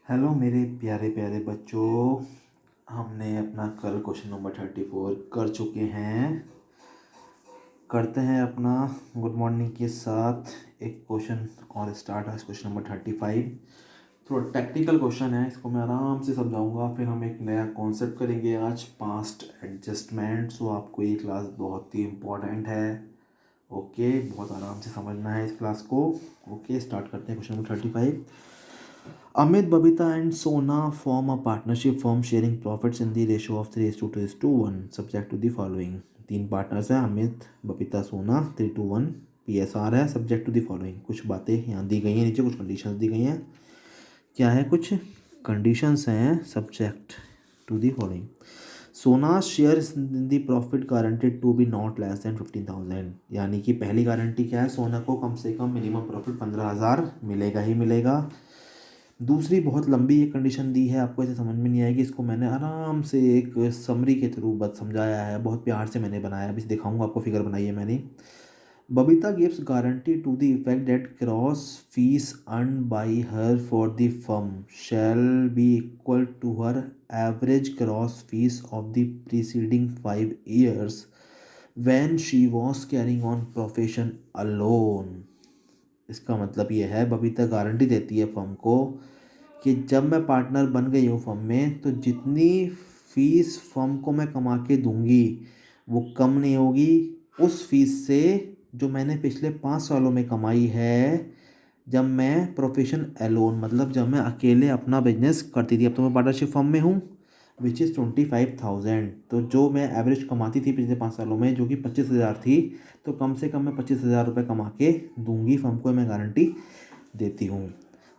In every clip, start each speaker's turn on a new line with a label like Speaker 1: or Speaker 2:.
Speaker 1: Hello मेरे प्यारे प्यारे बच्चों। हमने अपना कल क्वेश्चन नंबर 34 कर चुके हैं। करते हैं अपना गुड मॉर्निंग के साथ एक क्वेश्चन और स्टार्ट है क्वेश्चन नंबर 35। थोड़ा टेक्निकल क्वेश्चन है, इसको मैं आराम से समझाऊंगा। फिर हम एक नया कॉन्सेप्ट करेंगे आज, पास्ट एडजस्टमेंट। सो आपको ये क्लास बहुत ही इम्पोर्टेंट है। ओके, बहुत आराम से समझना है इस क्लास को। ओके, स्टार्ट करते हैं question number 35। Amit, Babita and Sona form a partnership firm sharing profits in the ratio of 3:2:1 subject to the following। तीन पार्टनर्स हैं, अमित, बबीता, सोना। 3:1 PSR है, सब्जेक्ट टू दी फॉलोइंग। कुछ बातें यहाँ दी गई हैं, नीचे कुछ कंडीशंस दी गई हैं। क्या है, कुछ कंडीशंस हैं, subject to the following. Sona share in the profit guaranteed to be not less than 15,000। यानी कि पहली गारंटी क्या है, सोना को कम से कम मिनिमम प्रॉफिट 15,000 मिलेगा ही मिलेगा। दूसरी बहुत लंबी ये कंडीशन दी है, आपको ऐसे समझ में नहीं आएगी। इसको मैंने आराम से एक समरी के थ्रू बस समझाया है, बहुत प्यार से मैंने बनाया। अभी दिखाऊंगा आपको, फिगर बनाई है मैंने। Babita gives guarantee to the effect that gross fees earned by her for the firm shall be equal to her average gross fees of the preceding 5 years when she was carrying on profession alone. इसका मतलब ये है, Babita guarantee देती है firm को कि जब मैं पार्टनर बन गई हूँ फर्म में, तो जितनी फीस फर्म को मैं कमा के दूंगी वो कम नहीं होगी उस फीस से जो मैंने पिछले 5 सालों में कमाई है, जब मैं प्रोफेशन एलोन, मतलब जब मैं अकेले अपना बिजनेस करती थी। अब तो मैं पार्टनरशिप फर्म में हूँ, विच इज़ 25,000। तो जो मैं एवरेज कमाती थी पिछले 5 सालों में, जो कि 25,000 थी, तो कम से कम मैं 25,000 रुपये कमा के दूंगी फर्म को, मैं गारंटी देती हूँ।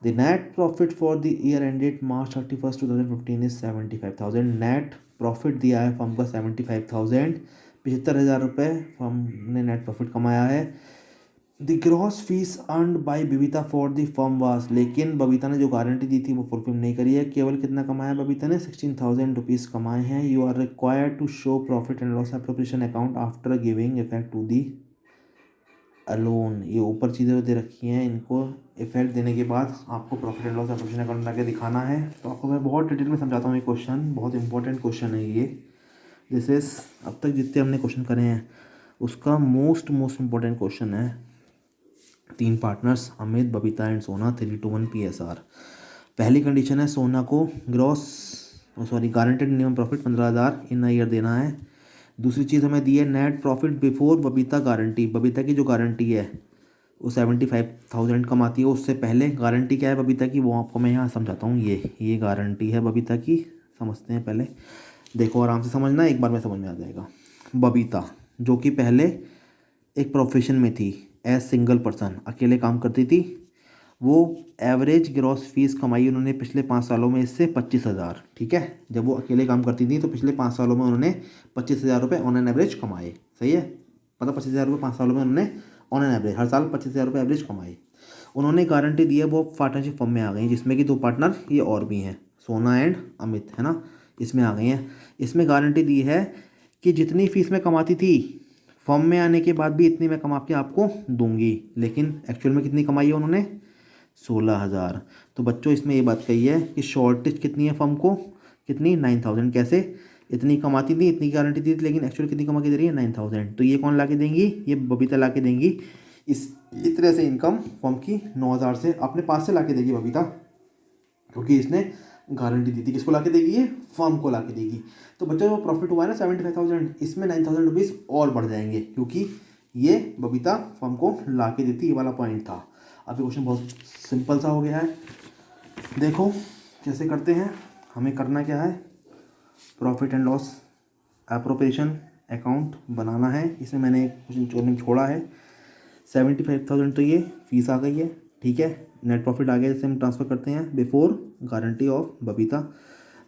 Speaker 1: The net profit for the year ended March 31, 2015 is 75,000। Net profit दिया है फर्म का 75,000, 75,000 रुपये फर्म ने नेट प्रॉफिट कमाया है। The gross fees earned bye Babita for the firm वास, लेकिन बबीता ने जो गारंटी दी थी वो फुलफिल नहीं करी है। केवल कितना कमाया बबीता ने, 16,000 रुपीज़ कमाए हैं। You are required to show profit and loss appropriation account after giving effect to the alone. ये ऊपर चीज़ें दे रखी हैं, इनको इफेक्ट देने के बाद आपको profit and loss appropriation account बना के दिखाना है। तो आपको मैं बहुत डिटेल में समझाता हूँ। ये क्वेश्चन बहुत इंपॉर्टेंट क्वेश्चन है ये। दिस इज, अब तक जितने हमने क्वेश्चन करे हैं उसका मोस्ट इम्पॉर्टेंट क्वेश्चन है। तीन पार्टनर्स, अमित, बबीता एंड सोना। 3:1 PSR। पहली कंडीशन है, सोना को गारंटेड मिनिमम प्रॉफिट 15,000 इन ईयर देना है। दूसरी चीज़ हमें दी है, net profit before Babita guarantee. Babita की जो गारंटी है वो 75,000 कमाती है, उससे पहले गारंटी क्या है बबीता की, वो आपको मैं यहाँ समझाता हूँ। ये गारंटी है बबीता की, समझते हैं पहले। देखो, आराम से समझना, एक बार में समझ में आ जाएगा। बबीता जो कि पहले एक प्रोफेशन में थी, एज सिंगल पर्सन, अकेले काम करती थी। वो एवरेज ग्रॉस फीस कमाई उन्होंने पिछले 5 सालों में इससे 25,000। ठीक है, जब वो अकेले काम करती थी तो पिछले 5 सालों में उन्होंने 25,000 रुपये ऑन एन एवरेज कमाए। सही है, मतलब 25,000 रुपये 5 सालों में उन्होंने ऑन एन एवरेज हर साल 25,000 रुपये एवरेज कमाए। उन्होंने गारंटी दी है, वो पार्टनरशिप फर्म में आ गई, जिसमें कि 2 पार्टनर ये और भी हैं, सोना एंड अमित, है ना, इसमें आ गई हैं। इसमें गारंटी दी है कि जितनी फीस में कमाती थी फर्म में आने के बाद भी इतनी मैं कमा के आपको दूंगी। लेकिन एक्चुअल में कितनी कमाई है उन्होंने, 16,000। तो बच्चों इसमें ये बात कही है कि शॉर्टेज कितनी है फर्म को, कितनी, 9,000। कैसे, इतनी कमाती थी, इतनी गारंटी दी थी, लेकिन एक्चुअल कितनी कमा के दे रही है, 9,000। तो ये कौन ला के देंगी, ये बबीता ला के देंगी। इस तरह से इनकम फर्म की 9,000 से अपने पास से ला के देगी बबीता, क्योंकि इसने गारंटी दी थी। किसको ला के देगी, ये फर्म को ला के देगी। तो बच्चों जो प्रॉफिट हुआ है ना 75,000, इसमें 9,000 रुपीज़ और बढ़ जाएंगे, क्योंकि ये बबीता फर्म को ला के देती, ये वाला पॉइंट था। अब ये क्वेश्चन बहुत सिंपल सा हो गया है। देखो कैसे करते हैं, हमें करना क्या है, profit and loss appropriation account बनाना है। इसमें मैंने क्वेश्चन छोड़ा है 75,000, तो ये फीस आ गई है। ठीक है, नेट प्रॉफिट आ गया, जिसे हम ट्रांसफ़र करते हैं before guarantee of Babita.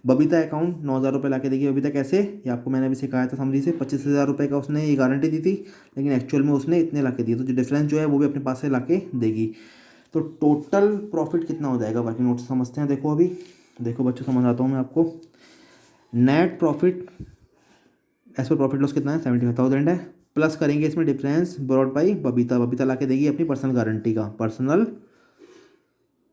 Speaker 1: Babita account 9,000 रुपये ला के देगी। बबीता कैसे, ये आपको मैंने अभी सिखाया था समझी से। 25,000 रुपये का उसने ये गारंटी दी थी, लेकिन एक्चुअल में उसने इतने ला के दिए, तो जो डिफरेंस जो है वो भी अपने पास से ला के देगी। तो टोटल प्रॉफिट कितना हो जाएगा, वर्किंग नोट से समझते हैं। देखो अभी, देखो बच्चों समझ आता हूँ मैं आपको। Net profit as per profit loss कितना है, 75,000 है। प्लस करेंगे इसमें difference brought by Babita. Babita ला के देगी अपनी पर्सनल गारंटी का, पर्सनल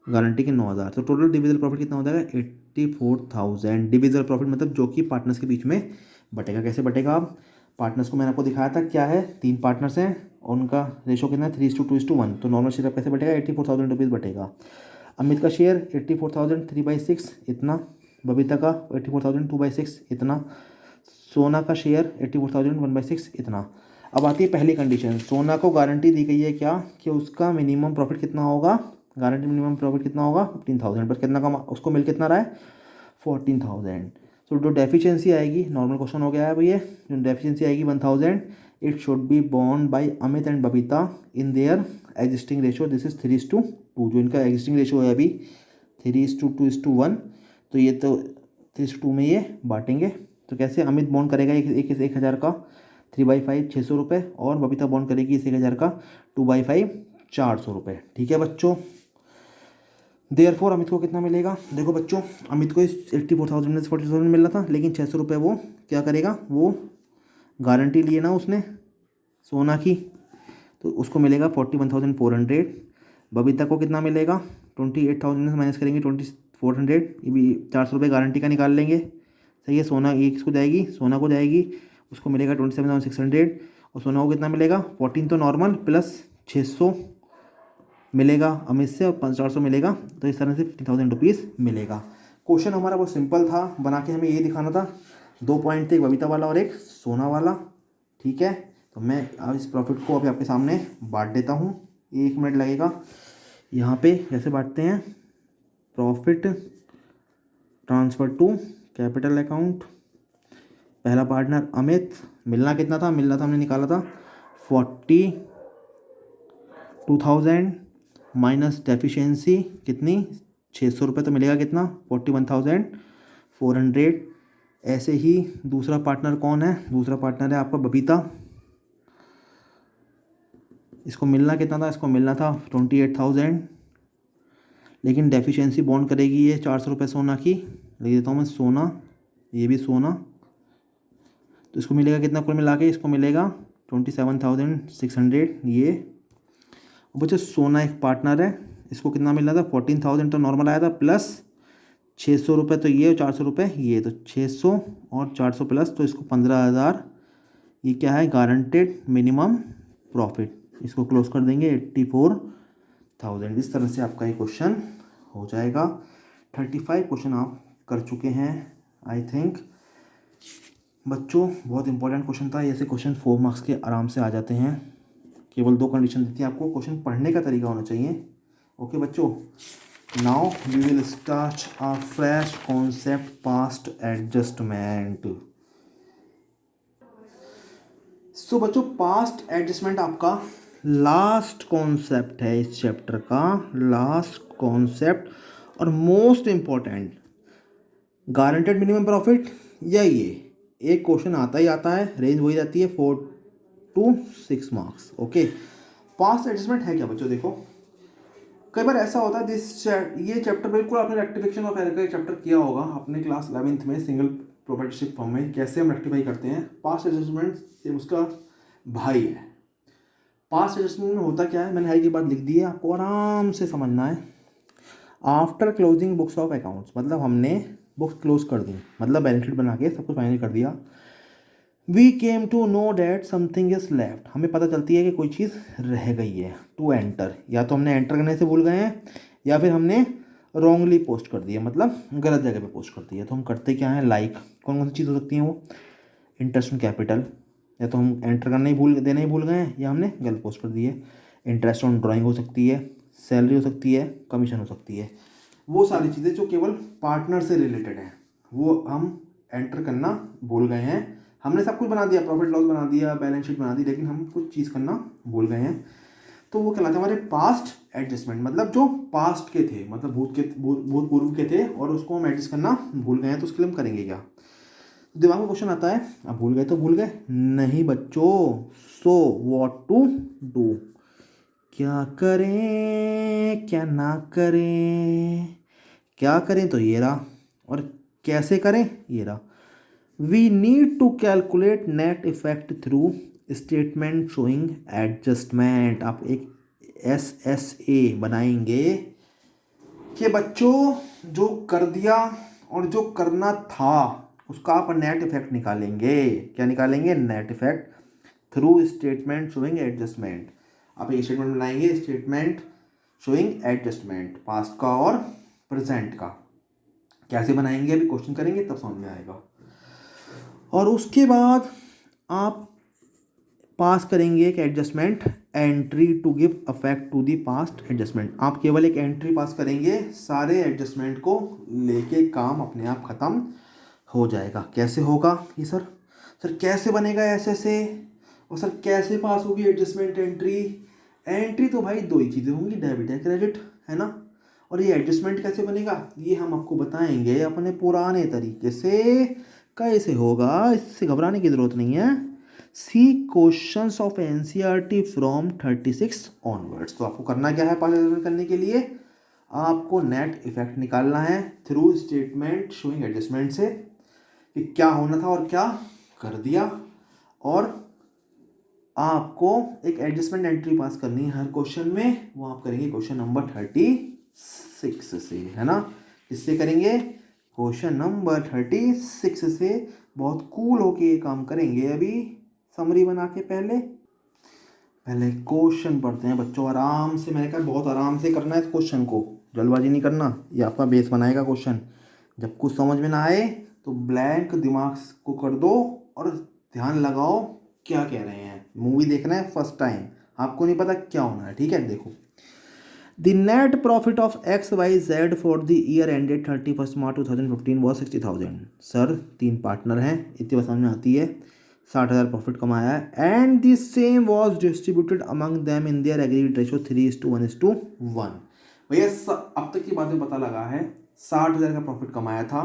Speaker 1: गारंटी के 9,000, तो टोटल डिविजिबल प्रॉफिट कितना हो जाएगा 84,000। डिविजिबल प्रॉफिट मतलब जो कि पार्टनर्स के बीच में बटेगा। कैसे बटेगा? आप पार्टनर्स को मैंने आपको दिखाया था क्या है, 3 पार्टनर्स हैं और उनका रेशो कितना है 3:2:1। तो नॉर्मल शेयर कैसे बटेगा 84,000 रुपीज़ बटेगा। अमित का शेयर 84,000 3/6 इतना, बबीता का 84,000 2/6 इतना, सोना का शेयर 84,000 1/6 इतना। अब आती है पहली कंडीशन, सोना को गारंटी दी गई है क्या कि उसका मिनिमम प्रॉफिट कितना होगा, गारंटी मिनिमम प्रॉफिट कितना होगा 15,000, बस कितना कमा उसको मिल कितना रहा है 14,000। तो जो डेफिशिएंसी आएगी, नॉर्मल क्वेश्चन हो गया है भैया, जो डेफिशिएंसी आएगी 1,000, it should be borne by Amit and Babita in their existing ratio, this is 3:2। जो इनका एग्जिस्टिंग रेशो है अभी 3:2:1, तो ये तो 3:2 में ये बांटेंगे। तो कैसे, अमित बॉन्ड करेगा 1,000 का 3/5 600 रुपये, और बबीता बॉन्ड करेगी इस 1,000 का 2/5 400 रुपये। ठीक है बच्चों, देयरफॉर अमित को कितना मिलेगा, देखो बच्चों अमित को इस 84,000 में 40,000 मिल रहा था, लेकिन 600 रुपये वो क्या करेगा, वो गारंटी लिए ना उसने सोना की, तो उसको मिलेगा 41,400। बबीता को कितना मिलेगा 28,000 से माइनस करेंगे 2,400, ये भी 400 रुपये गारंटी का निकाल लेंगे। सही है, सोना ये किसको जाएगी, सोना को जाएगी, उसको मिलेगा 27,600, और सोना को कितना मिलेगा 14 तो नॉर्मल प्लस 600 मिलेगा अमित से, और 400 मिलेगा, तो इस तरह से 50,000 रुपीज़ मिलेगा। क्वेश्चन हमारा बहुत सिंपल था, बना के हमें ये दिखाना था, 2 पॉइंट थे, एक बबीता वाला और एक सोना वाला। ठीक है, तो मैं अब इस प्रॉफिट को अभी आपके सामने बांट देता हूँ, 1 मिनट लगेगा। यहाँ पे कैसे बांटते हैं, profit transfer to capital account, पहला पार्टनर अमित, मिलना कितना था, मिलना था हमने निकाला था 42,000 माइनस डेफिशिएंसी कितनी 600 रुपये, तो मिलेगा कितना 41,400। ऐसे ही दूसरा पार्टनर कौन है, दूसरा पार्टनर है आपका बबीता, इसको मिलना कितना था, इसको मिलना था 28,000, लेकिन डेफिशिएंसी बॉन्ड करेगी ये 400 रुपये सोना की, लिख देता हूँ मैं सोना, ये भी सोना, तो इसको मिलेगा कितना कुल मिला के, इसको मिलेगा 27,600 ये। और बच्चों सोना एक पार्टनर है, इसको कितना मिल रहा था 14,000 तो नॉर्मल आया था, प्लस 600 रुपये तो ये और 400 रुपये ये, तो 600 और 400 प्लस, तो इसको 15,000, ये क्या है गारंटेड मिनिमम प्रॉफिट, इसको क्लोज कर देंगे 84,000। इस तरह से आपका ये क्वेश्चन हो जाएगा। 35 क्वेश्चन आप कर चुके हैं आई थिंक। बच्चों बहुत इंपॉर्टेंट क्वेश्चन था, ऐसे क्वेश्चन 4 मार्क्स के आराम से आ जाते हैं, केवल 2 कंडीशन देती है आपको, क्वेश्चन पढ़ने का तरीका होना चाहिए। ओके बच्चों, now we will start a fresh concept past adjustment. So बच्चों पास्ट एडजस्टमेंट आपका लास्ट कॉन्सेप्ट है इस चैप्टर का, लास्ट कॉन्सेप्ट और most important. Guaranteed minimum profit या ये एक क्वेश्चन आता ही आता है, रेंज वही रहती है 4 to 6 marks. Okay, past adjustment है क्या बच्चों, देखो कई बार ऐसा होता है ये चैप्टर बिल्कुल आपने रेक्टिफिकेशन ऑफ एरर का चैप्टर किया होगा अपने क्लास 11th में, सिंगल प्रोप्राइटरशिप फॉर्म में कैसे हम रेक्टिफाई करते हैं। पास्ट एडजस्टमेंट उसका भाई है। पास्ट एडजस्टमेंट में होता क्या है, मैंने हाई की बात लिख दी है, आपको आराम से समझना है। After closing books of accounts, मतलब हमने बुक्स क्लोज कर दी, मतलब बैलेंस शीट बना के सब कुछ फाइनल कर दिया। We came to know that something is left, हमें पता चलती है कि कोई चीज़ रह गई है। टू एंटर, या तो हमने एंटर करने से भूल गए हैं, या फिर हमने रॉन्गली पोस्ट कर दिया, मतलब गलत जगह पे पोस्ट कर दिया। तो हम करते क्या हैं, लाइक कौन कौन सी चीज़ हो सकती है वो, इंटरेस्ट ऑन कैपिटल, या तो हम एंटर करना ही देना ही भूल गए हैं, या हमने गलत पोस्ट कर दी है। इंटरेस्ट ऑन ड्राइंग हो सकती है, सैलरी हो सकती है, कमीशन हो सकती है। वो सारी चीज़ें जो केवल पार्टनर से रिलेटेड है वो हम एंटर करना भूल गए हैं। हमने सब कुछ बना दिया, प्रॉफिट लॉस बना दिया, बैलेंस शीट बना दी, लेकिन हम कुछ चीज़ करना भूल गए हैं। तो वो कहलाते हैं हमारे पास्ट एडजस्टमेंट, मतलब जो पास्ट के थे, मतलब भूतपूर्व के थे और उसको हम एडजस्ट करना भूल गए हैं, तो उसके लिए हम करेंगे क्या। दिमाग में क्वेश्चन आता है, अब भूल गए तो भूल गए, नहीं बच्चों। सो व्हाट टू डू, क्या करें क्या ना करें, क्या करें तो ये रहा, और कैसे करें ये रहा। We need to calculate net effect through statement showing adjustment. आप एक SSA बनाएंगे, कि बच्चों जो कर दिया और जो करना था उसका आप नेट इफेक्ट निकालेंगे। क्या निकालेंगे? Net effect through statement showing adjustment. आप एक स्टेटमेंट बनाएंगे, स्टेटमेंट शोइंग एडजस्टमेंट, पास्ट का और प्रेजेंट का। कैसे बनाएंगे अभी क्वेश्चन करेंगे तब समझ में आएगा। और उसके बाद आप पास करेंगे एक adjustment entry to give effect to the past adjustment. आप केवल एक एंट्री पास करेंगे, सारे एडजस्टमेंट को लेके काम अपने आप ख़त्म हो जाएगा। कैसे होगा ये सर? सर कैसे बनेगा ऐसे? और सर कैसे पास होगी एडजस्टमेंट एंट्री? एंट्री तो भाई दो ही चीज़ें होंगी, डेबिट या क्रेडिट, है ना। और ये एडजस्टमेंट कैसे बनेगा ये हम आपको बताएंगे अपने पुराने तरीके से। कैसे होगा इससे घबराने की ज़रूरत नहीं है। See questions of NCERT from 36 onwards. तो आपको करना क्या है पास एडजस्टमेंट करने के लिए? आपको नेट इफेक्ट निकालना है थ्रू स्टेटमेंट शोइंग एडजस्टमेंट से कि क्या होना था और क्या कर दिया। और आपको एक एडजस्टमेंट एंट्री पास करनी है हर क्वेश्चन में। वो आप करेंगे क्वेश्चन नंबर 36 से, है ना। इससे करेंगे क्वेश्चन नंबर 36 से। बहुत कूल होके ये काम करेंगे। अभी समरी बना के पहले क्वेश्चन पढ़ते हैं बच्चों, आराम से। मैंने कहा बहुत आराम से करना है इस क्वेश्चन को, जल्दबाजी नहीं करना। ये आपका बेस बनाएगा क्वेश्चन। जब कुछ समझ में ना आए तो ब्लैंक दिमाग को कर दो और ध्यान लगाओ क्या कह रहे हैं। मूवी देखना है फर्स्ट टाइम, आपको नहीं पता क्या होना है, ठीक है। देखो, the net profit of XYZ for the year ended 31 March 2015 was 60,000। Sir 3 partner हैं, इतनी बात समझ में आती है। 60,000 प्रॉफिट कमाया है and the same was distributed among them in their agreed ratio 3:1:1। भैया अब तक की बातें पता लगा है। 60,000 का प्रॉफिट कमाया था,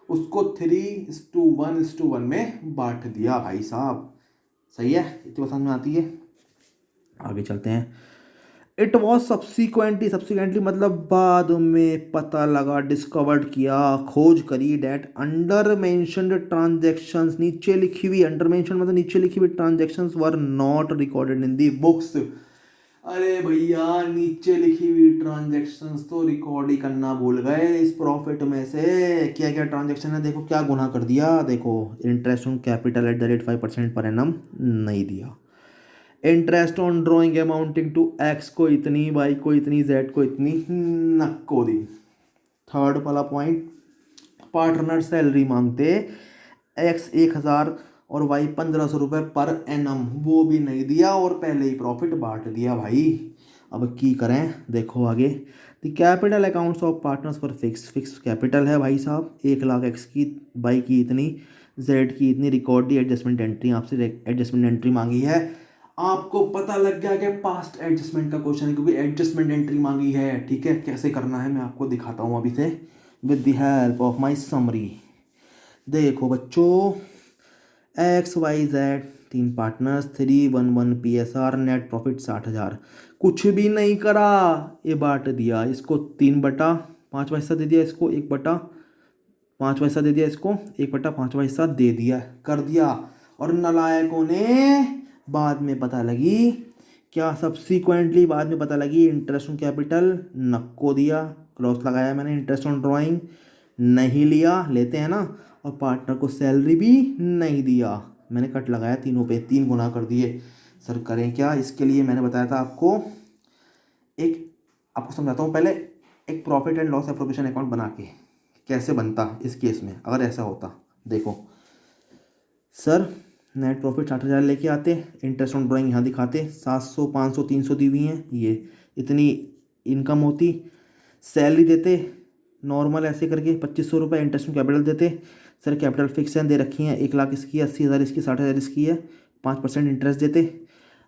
Speaker 1: उसको 3:1:1 में बांट दिया भाई साहब। सही है, इतनी बात समझ में आती है। आगे चलते हैं। इट वॉज सब्सिक्वेंटली मतलब बाद में पता लगा, डिस्कवर्ड किया, खोज करी डेट अंडर मेंशन्ड ट्रांजेक्शन्स, नीचे लिखी हुई, अंडर मेंशन मतलब नीचे लिखी हुई transactions were not recorded in the books. अरे भैया नीचे लिखी हुई ट्रांजेक्शन्स तो रिकॉर्ड ही करना भूल गए इस प्रॉफिट में से। क्या क्या ट्रांजेक्शन है, देखो क्या गुनाह कर दिया। देखो, interest on capital at the rate 5% per annum नहीं दिया। Interest on drawing amounting to X को इतनी, वाई को इतनी, जेड को इतनी, नक्को दी। थर्ड वाला पॉइंट, पार्टनर सैलरी मांगते एक्स 1,000 और वाई 1,500 रुपये पर एनम, वो भी नहीं दिया और पहले ही प्रॉफिट बांट दिया भाई। अब की करें, देखो आगे। The capital accounts of partners पर फिक्स कैपिटल है भाई साहब 1,00,000 एक्स की, वाई की इतनी, जेड की इतनी। रिकॉर्ड दी एडजस्टमेंट एंट्री, आपसे एडजस्टमेंट एंट्री मांगी है। आपको पता लग गया कि पास्ट एडजस्टमेंट का क्वेश्चन है क्योंकि एडजस्टमेंट एंट्री मांगी है, ठीक है। कैसे करना है मैं आपको दिखाता हूँ अभी से with the help of my summary. देखो बच्चों, XYZ 3 partners, 311 PSR, net profit 60,000। कुछ भी नहीं करा, ये बांट दिया। इसको 3/5 हिस्सा दे दिया, इसको 1/5 हिस्सा दे दिया, इसको 1/5 हिस्सा दे दिया, कर दिया। और नालायकों ने बाद में पता लगी, क्या सब्सिक्वेंटली बाद में पता लगी, इंटरेस्ट ऑन कैपिटल नक्को दिया, क्रॉस लगाया मैंने। इंटरेस्ट ऑन ड्राइंग नहीं लिया, लेते हैं ना। और पार्टनर को सैलरी भी नहीं दिया, मैंने कट लगाया तीनों पे, 3 गुना कर दिए। सर करें क्या? इसके लिए मैंने बताया था आपको, आपको समझाता हूँ पहले। एक profit and loss appropriation account बना के कैसे बनता इस केस में अगर ऐसा होता। देखो सर, नेट प्रॉफिट 60,000 लेके आते, इंटरेस्ट ऑन ड्राइंग यहाँ दिखाते, 700, 500, 300 दी हुई हैं, ये इतनी इनकम होती। सैलरी देते नॉर्मल ऐसे करके 2,500 रुपये, इंटरेस्ट ऑन कैपिटल देते। सर कैपिटल फिक्स है, दे रखी हैं 1,00,000 इसकी, 80,000 इसकी, 60,000 इसकी है, 5% इंटरेस्ट देते।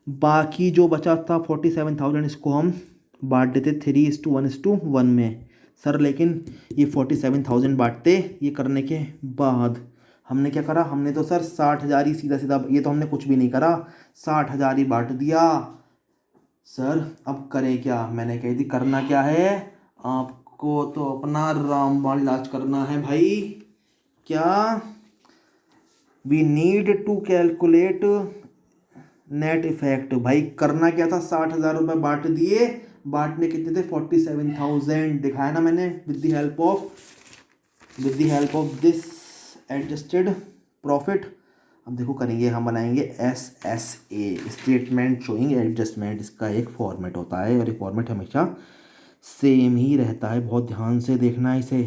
Speaker 1: बाकी जो बचा था 47,000 इसको हम बांट देते 3:1:1 में। सर लेकिन ये 47,000 बांटते, ये करने के बाद हमने क्या करा, हमने तो सर 60,000 ही सीधा सीधा, ये तो हमने कुछ भी नहीं करा, 60,000 ही बांट दिया। सर अब करें क्या? मैंने कही थी करना क्या है, आपको तो अपना रामबाण इलाज करना है भाई। क्या? We need to calculate net effect. भाई करना क्या था, 60,000 रुपये बांट दिए, बांटने कितने थे 47,000 दिखाया ना मैंने with the help of this adjusted profit. अब देखो करेंगे हम, बनाएंगे SSA स्टेटमेंट शोइंग एडजस्टमेंट। इसका एक फॉर्मेट होता है और ये फॉर्मेट हमेशा सेम ही रहता है, बहुत ध्यान से देखना है इसे।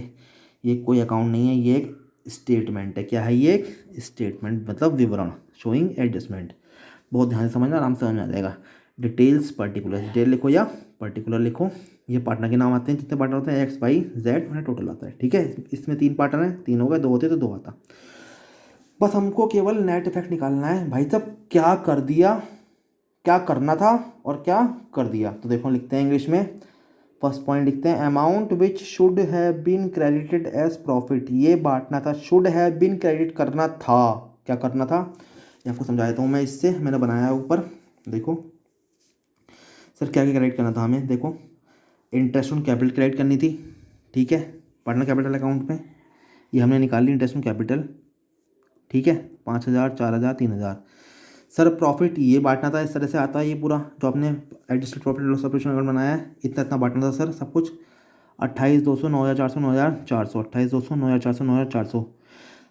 Speaker 1: ये कोई अकाउंट नहीं है, ये एक स्टेटमेंट है। क्या है ये? एक स्टेटमेंट मतलब विवरण शोइंग एडजस्टमेंट। बहुत ध्यान से समझना, आराम से समझ में आ जाएगा। डिटेल्स पर्टिकुलर, डिटेल लिखो या पर्टिकुलर लिखो। ये पार्टनर के नाम आते हैं, जितने पार्टनर होते हैं XYZ मैंने टोटल आता है। ठीक है, इसमें 3 पार्टनर हैं, 3 हो गए, 2 होते तो 2 आता। बस हमको केवल नेट इफेक्ट निकालना है भाई साहब। क्या कर दिया, क्या करना था और क्या कर दिया। तो देखो लिखते हैं इंग्लिश में। फर्स्ट पॉइंट लिखते हैं, amount which should have been credited as profit. ये बांटना था, शुड हैव बीन क्रेडिट करना था। क्या करना था ये आपको समझा देता हूँ मैं। इससे मैंने बनाया है ऊपर, देखो सर क्या क्या क्रेडिट करना था हमें। देखो इंटरेस्ट ऑन कैपिटल क्रेडिट करनी थी, ठीक है, पार्टनर कैपिटल अकाउंट में। ये हमने निकाल ली इंटरेस्ट ऑन कैपिटल, ठीक है, 5,000, 4,000, 3,000। सर प्रॉफिट ये बांटना था, इस तरह से आता है ये पूरा जो आपने adjusted profit loss operation account बनाया है। इतना इतना बांटना था सर सब कुछ। 28,200, 9,400, 9,400, 28,200, 9,400, 9,400।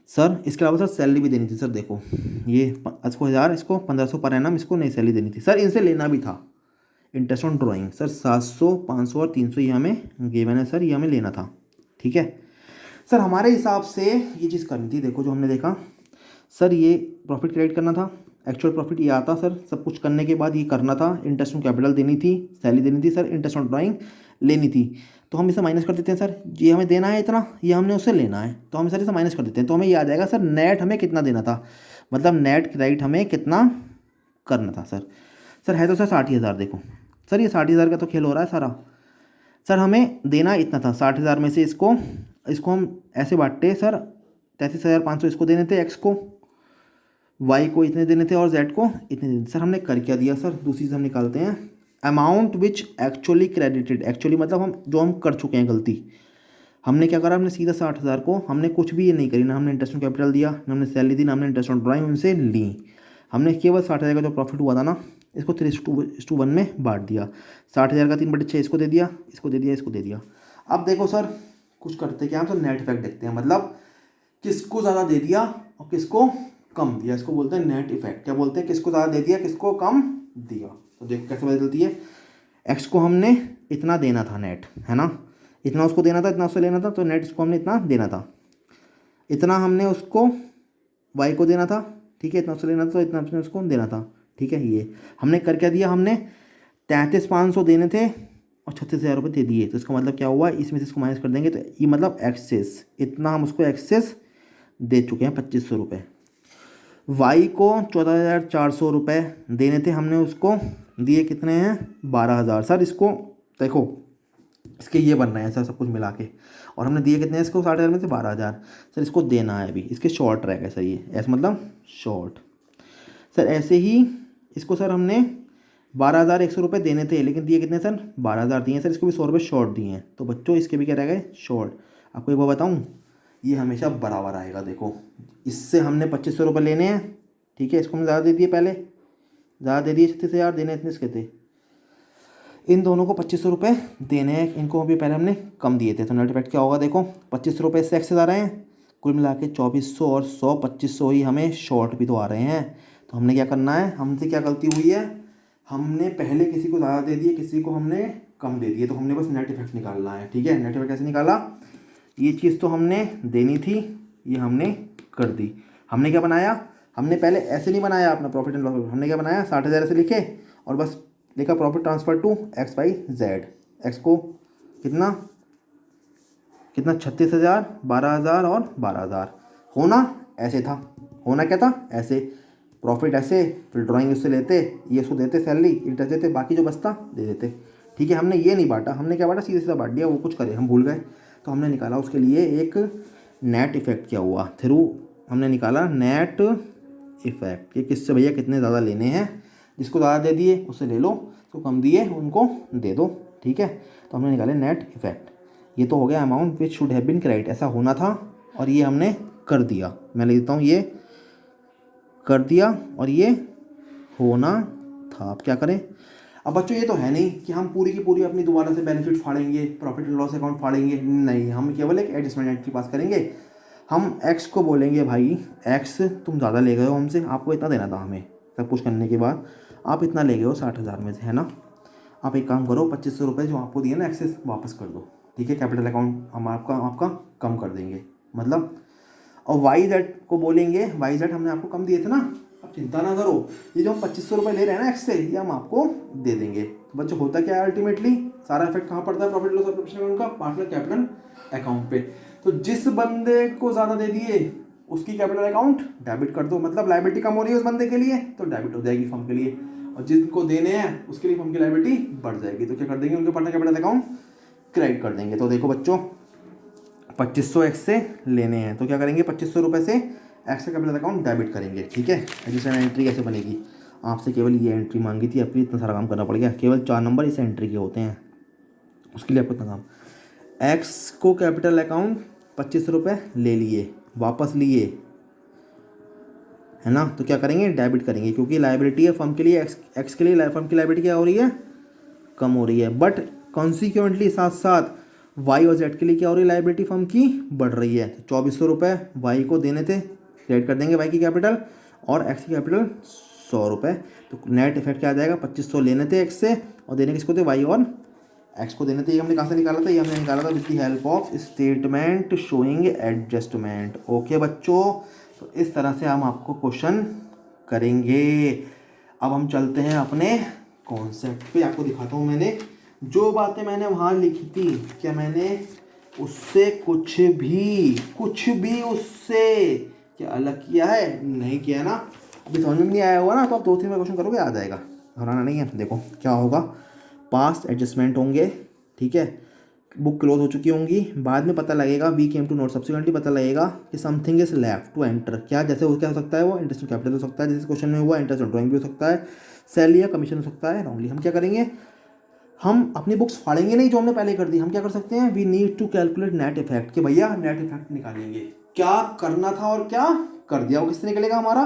Speaker 1: सर इसके अलावा सर सैलरी भी देनी थी। सर देखो ये इसको 1,000, इसको 1,500 पर एनम, इसको नई सैलरी देनी थी। सर इनसे लेना भी था इंटरेस्ट ऑन ड्राइंग। सर 700, 500 और 300 ये हमें गिवन है सर, ये हमें लेना था। ठीक है सर, हमारे हिसाब से ये चीज़ करनी थी। देखो जो हमने देखा सर, ये प्रॉफिट क्रिएट करना था, एक्चुअल प्रॉफिट ये आता सर। सब कुछ करने के बाद ये करना था, इंटरेस्ट ऑन कैपिटल देनी थी, सैलरी देनी थी सर, इंटरेस्ट ऑन ड्राइंग लेनी थी। तो हम इसे माइनस कर देते हैं सर, ये हमें देना है इतना, ये हमने उससे लेना है, तो हम सर इसे माइनस कर देते हैं। तो हमें ये आ जाएगा सर नेट हमें कितना देना था, मतलब नेट क्रेडिट हमें कितना करना था सर। सर है तो सर 60,000। देखो सर ये 60,000 का तो खेल हो रहा है सारा। सर हमें देना इतना था, 60,000 में से इसको इसको हम ऐसे बांटते सर, 33,500 इसको देने थे, एक्स को, वाई को इतने देने थे और जेड को इतने देने थे। सर हमने कर क्या दिया सर, दूसरी चीज़ हम निकालते हैं, amount which actually credited. Actually मतलब हम कर चुके हैं गलती। हमने क्या करा, हमने सीधा 60,000 को, हमने कुछ भी ये नहीं करी, ना हमने इंटरेस्ट ऑन कैपिटल दिया, ना हमने सैलरी दी, ना हमने इंटरेस्ट ऑन ड्राइंग उनसे ली। हमने केवल 60,000 का जो प्रॉफिट हुआ था ना, इसको 3:1 में बांट दिया। 60,000 का 3/6 इसको दे दिया, इसको दे दिया, इसको दे दिया। अब देखो सर कुछ करते क्या हम सर, नेट इफेक्ट देखते हैं, मतलब किसको ज़्यादा दे दिया और किसको कम दिया। इसको बोलते हैं नेट इफेक्ट। क्या बोलते हैं, किसको ज़्यादा दे दिया किसको कम दिया। तो देखो कैसे बदलती है। एक्स को हमने इतना देना था नेट, है ना, इतना उसको देना था, इतना उससे लेना था, तो नेट इसको हमने इतना देना था। इतना हमने उसको वाई को देना था, ठीक है, इतना उससे लेना था, तो इतना हमने उसको देना था। ठीक है, ये हमने कर क्या दिया, हमने 33,500 देने थे और 36,000 रुपये दे दिए। तो इसका मतलब क्या हुआ, इसमें से इसको माइनस कर देंगे तो ये मतलब एक्सेस, इतना हम उसको एक्सेस दे चुके हैं 2,500 रुपये। वाई को 14,400 रुपये देने थे, हमने उसको दिए कितने हैं, 12,000। सर इसको देखो, इसके ये बन रहे हैं सर सब कुछ मिला के, और हमने दिए कितने हैं इसको, 60,000 में से 12,000। सर इसको देना है अभी, इसके शॉर्ट ट्रैक है सर, ये ऐसा मतलब शॉर्ट। सर ऐसे ही इसको सर हमने 12,100 रुपये देने थे, लेकिन दिए कितने सर, 12,000 दिए सर, इसको भी 100 रुपये शॉर्ट दिए हैं। तो बच्चों इसके भी क्या रह गए, शॉर्ट। आपको एक बार बताऊँ, ये हमेशा बराबर आएगा। देखो इससे हमने 2,500 रुपये लेने हैं, ठीक है, इसको हमने ज़्यादा दे दिए, पहले ज़्यादा दे दिए, 36,000 देने इतने इसके थे। इन दोनों को 2,500 रुपये देने हैं, इनको भी पहले हमने कम दिए थे। तो नेट इफेक्ट क्या होगा, देखो 2,500 रुपये इससे एक्सेस आ रहे हैं, कुल मिला के 2,400 और 100, 2,500 ही हमें शॉर्ट भी तो आ रहे हैं। तो हमने क्या करना है, हमसे क्या गलती हुई है, हमने पहले किसी को ज़्यादा दे दिए, किसी को हमने कम दे दिए। तो हमने बस नेट इफेक्ट निकालना है। ठीक है, नेट इफेक्ट कैसे निकाला, ये चीज़ तो हमने देनी थी, ये हमने कर दी। हमने क्या बनाया, हमने पहले ऐसे नहीं बनाया अपना प्रॉफिट एंड लॉस, हमने क्या बनाया, 60,000 ऐसे लिखे और बस लिखा profit transfer to XYZ। X को कितना कितना 36,000, 12,000 और 12,000। होना ऐसे था, होना क्या था, ऐसे प्रॉफिट ऐसे, फिर ड्राइंग उससे लेते, ये उसको देते सैलरी, इंटरेस्ट देते, बाकी जो बचता दे देते। ठीक है, हमने ये नहीं बांटा, हमने क्या बांटा, सीधा सीधा बांट दिया, वो कुछ करे हम भूल गए। तो हमने निकाला उसके लिए एक नेट इफेक्ट क्या हुआ, थ्रू हमने निकाला नेट इफेक्ट कि किससे भैया कितने ज़्यादा लेने हैं, जिसको ज़्यादा दे दिए उससे ले लो, तो कम दिए उनको दे दो। ठीक है, तो हमने निकाले नेट इफेक्ट। ये तो हो गया amount which should have been credit, ऐसा होना था और ये हमने कर दिया। मैं लिख देता हूँ, ये कर दिया और ये होना था। अब क्या करें, अब बच्चों ये तो है नहीं कि हम पूरी की पूरी अपनी दोबारा से बेनिफिट फाड़ेंगे, प्रॉफिट एंड लॉस अकाउंट फाड़ेंगे, नहीं, हम केवल एक एडजस्टमेंट एंट्री पास करेंगे। हम एक्स को बोलेंगे भाई एक्स तुम ज़्यादा ले गए हो हमसे, आपको इतना देना था हमें, सब कुछ करने के बाद आप इतना ले गए हो 60,000 में से, है ना। आप एक काम करो, 2500 रुपये जो आपको दिए ना एक्सेस वापस कर दो, ठीक है, कैपिटल अकाउंट हम आपका कम कर देंगे मतलब। और वाई जेड को बोलेंगे वाई जेड हमने आपको कम दिए थे ना, अब चिंता ना करो, ये जो हम 2500 रुपये ले रहे हैं ना एक्स से, ये हम आपको दे देंगे। तो बच्चों होता क्या है अल्टीमेटली, सारा इफेक्ट कहाँ पड़ता है प्रॉफिट लॉस अकाउंट का, पार्टनर कैपिटल अकाउंट पे। तो जिस बंदे को ज़्यादा दे दिए उसकी कैपिटल अकाउंट डेबिट कर दो, मतलब लायबिलिटी कम हो रही है उस बंदे के लिए तो डेबिट हो जाएगी फर्म के लिए, और जिनको देने हैं उसके लिए फर्म की लायबिलिटी बढ़ जाएगी, तो क्या कर देंगे उनके पार्टनर कैपिटल अकाउंट क्रेडिट कर देंगे। तो देखो बच्चों 2500 एक्स से लेने हैं तो क्या करेंगे, 2500 रुपये से एक्स का कैपिटल अकाउंट डेबिट करेंगे, ठीक है। एडजस्टमेंट एंट्री कैसे बनेगी, आपसे केवल ये एंट्री मांगी थी, आपको इतना सारा काम करना पड़ गया, केवल 4 नंबर इस एंट्री के होते हैं, उसके लिए आपको इतना काम। एक्स को कैपिटल अकाउंट 2500 रुपये ले लिए, वापस लिए, है ना, तो क्या करेंगे डेबिट करेंगे, क्योंकि लायबिलिटी है फर्म के लिए, एक्स के लिए फर्म की लायबिलिटी क्या हो रही है, कम हो रही है, बट कॉन्सिक्वेंटली साथ साथ वाई और जेड के लिए क्या हो रही है, लायबिलिटी फर्म की बढ़ रही है। 2400 रुपये वाई को देने थे, क्रेडिट कर देंगे वाई की कैपिटल, और एक्स की कैपिटल 100 रुपये, तो नेट इफेक्ट क्या आ जाएगा, 2500 लेने थे एक्स से और देने किसको थे, वाई और एक्स को देने थे। ये हमने कहाँ से निकाला था, ये हमने निकाला था with the help of statement showing adjustment. Okay बच्चों, तो इस तरह से हम आपको क्वेश्चन करेंगे। अब हम चलते हैं अपने कॉन्सेप्ट पे, आपको दिखाता हूँ मैंने जो बातें मैंने वहाँ लिखी थी, क्या मैंने उससे कुछ भी उससे क्या अलग किया है, नहीं किया ना। अभी समझ में नहीं आया होगा ना, तो आप 2-3 क्वेश्चन करोगे आ जाएगा, घबराना नहीं है। देखो क्या होगा, पास्ट एडजस्टमेंट होंगे, ठीक है, बुक क्लोज हो चुकी होंगी, बाद में पता लगेगा we came to note subsequently पता लगेगा कि something is left to enter, क्या जैसे वो क्या हो सकता है, वो इंटरेस्ट कैपिटल हो सकता है जैसे क्वेश्चन में हुआ, इंटरेस्ट ड्राइंग भी हो सकता है, सैलरी या कमीशन हो सकता है। रॉन्गली हम क्या करेंगे, हम अपनी बुक्स फाड़ेंगे नहीं जो हमने पहले कर दी, हम क्या कर सकते हैं, we need to calculate net effect, कि भैया नेट इफेक्ट निकालेंगे, क्या करना था और क्या कर दिया वो किससे निकलेगा हमारा,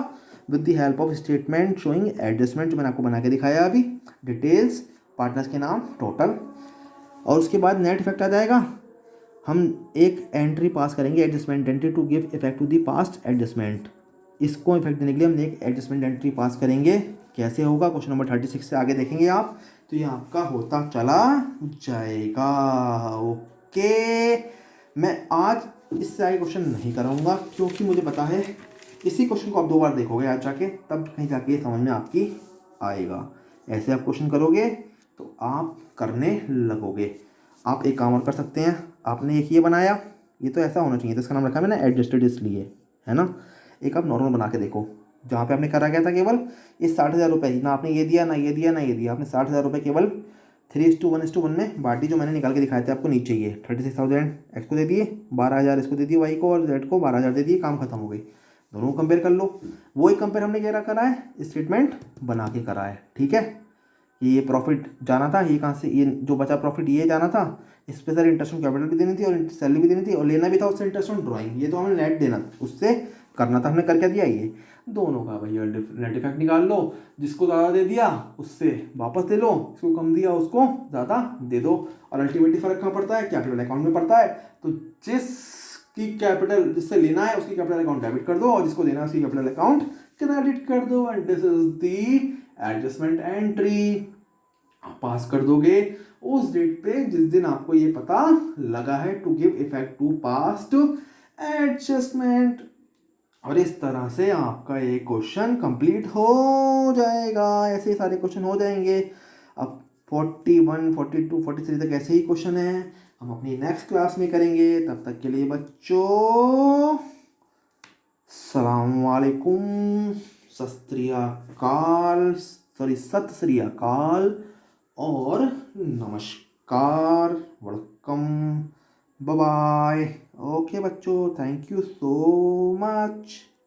Speaker 1: with the help of statement showing adjustment, जो मैंने आपको बना के दिखाया अभी, डिटेल्स, पार्टनर्स के नाम, टोटल, और उसके बाद नेट इफेक्ट आ जाएगा। हम एक एंट्री पास करेंगे adjustment entry to give effect to the past adjustment, इसको इफेक्ट देने के लिए हम एक एडजस्टमेंट एंट्री पास करेंगे। कैसे होगा, क्वेश्चन नंबर 36 से आगे देखेंगे आप, तो ये आपका होता चला जाएगा। ओके, मैं आज इससे आगे क्वेश्चन नहीं कराऊंगा क्योंकि मुझे पता है इसी क्वेश्चन को आप 2 बार देखोगे आज जाके, तब कहीं जाके समझ में आपकी आएगा। ऐसे आप क्वेश्चन करोगे तो आप करने लगोगे। आप एक काम और कर सकते हैं, आपने एक ये बनाया, ये तो ऐसा होना चाहिए, तो इसका नाम रखा मैंने एडजस्टेड इसलिए, है ना। एक आप नॉर्मल बना के देखो, जहाँ पे आपने करा गया था केवल इस 60,000 रुपये ही, ना आपने ये दिया ना ये दिया ना ये दिया, आपने 60,000 रुपये केवल 3:1:1 में बाटी, जो मैंने निकाल के दिखाए थे आपको नीचे, ये 36,000 एक्स को दे दिए, 12,000 इसको दे दिए वाई को, और जेड को 12,000 दे दिए, काम खत्म हो गई। दोनों को कंपेयर कर लो, वो एक कंपेयर हमने क्या करा है, स्टेटमेंट बना के करा है, ठीक है। ये प्रॉफिट जाना था, ये कहाँ से, ये जो बचा प्रॉफिट ये जाना था, इस पर सर इंटरेस्ट ऑन कैपिटल भी देनी थी और सैलरी भी देनी थी, और लेना भी था उससे इंटरेस्ट ऑन ड्राइंग, ये तो हमें नेट देना उससे करना था, हमने करके दिया। ये दोनों का भैया नेट इफेक्ट निकाल लो, जिसको ज़्यादा दे दिया उससे वापस ले लो, जिसको कम दिया उसको ज़्यादा दे दो, और अल्टीमेटली फ़र्क कहाँ पड़ता है, कैपिटल अकाउंट में पड़ता है। तो जिसकी कैपिटल जिससे लेना है उसकी कैपिटल अकाउंट डेबिट कर दो, और जिसको देना है उसकी कैपिटल अकाउंट क्रेडिट कर दो, and this is the adjustment entry. Pass कर दोगे उस डेट पे जिस दिन आपको ये पता लगा है to give effect to past adjustment, और इस तरह से आपका ये क्वेश्चन कंप्लीट हो जाएगा। ऐसे सारे क्वेश्चन हो जाएंगे। अब 41, 42, 43 तक ऐसे ही क्वेश्चन है, हम अपनी नेक्स्ट क्लास में करेंगे। तब तक के लिए बच्चों सलाम वालेकुम, सत श्री अकाल और नमस्कार, वेलकम, बाय बाय। ओके बच्चों, थैंक यू सो मच।